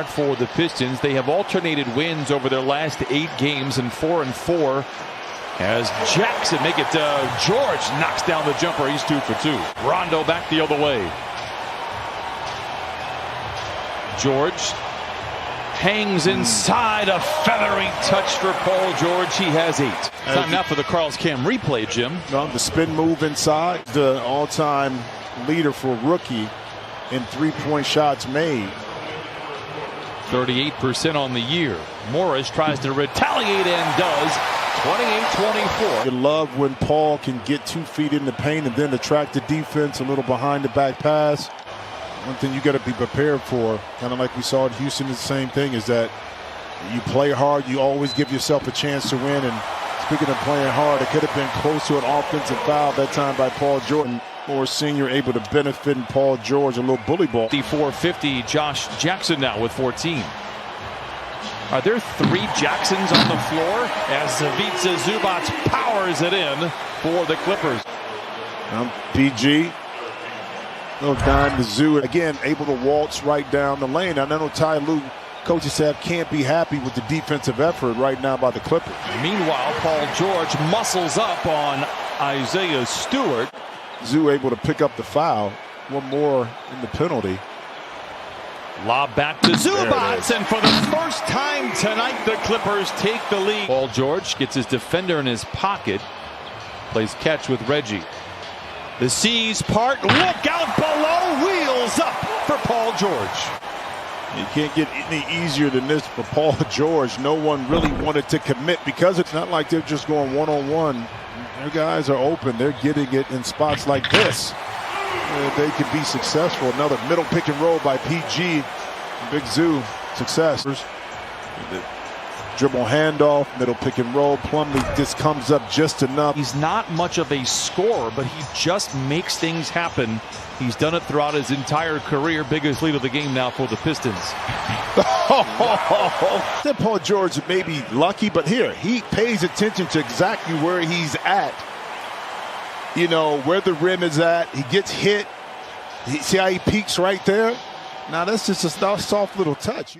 start for the Pistons. They have alternated wins over their last 8 games and 4-4. As Jackson make it, George knocks down the jumper. He's 2 for 2. Rondo back the other way. George hangs inside, a feathery touch for Paul George. He has 8. Time now for the Carl's Cam replay, Jim. The spin move inside, the all-time leader for rookie in 3-point shots made. 38% on the year. Morris tries to retaliate and does. 28-24. You love when Paul can get 2 feet in the paint and then attract the defense, a little behind the back pass. One thing you got to be prepared for, kind of like we saw in Houston, the same thing, is that you play hard, you always give yourself a chance to win. And speaking of playing hard, it could have been close to an offensive foul that time by Paul George. Or senior able to benefit in Paul George, a little bully ball. 54-50, Josh Jackson now with 14. Are there 3 Jacksons on the floor as Ivica Zubac powers it in for the Clippers? PG. Little dime to Zoo. Again, able to waltz right down the lane. I know Ty Lue, coaching staff, can't be happy with the defensive effort right now by the Clippers. Meanwhile, Paul George muscles up on Isaiah Stewart. Zoo able to pick up the foul. One more in the penalty. Lob back to Zubac, and for the first time tonight, the Clippers take the lead. Paul George gets his defender in his pocket. Plays catch with Reggie. The seas part. Look out below. Wheels up for Paul George. You can't get any easier than this for Paul George. No one really wanted to commit because it's not like they're just going one-on-one. Their guys are open. They're getting it in spots like this. They could be successful. Another middle pick and roll by PG. Big Zoo. Success. The dribble handoff, middle pick and roll. Plumlee just comes up just enough. He's not much of a scorer, but he just makes things happen. He's done it throughout his entire career. Biggest lead of the game now for the Pistons. Then Paul George may be lucky, but here he pays attention to exactly where he's at. You know, where the rim is at. He gets hit. See how he peaks right there? Now that's just a soft little touch.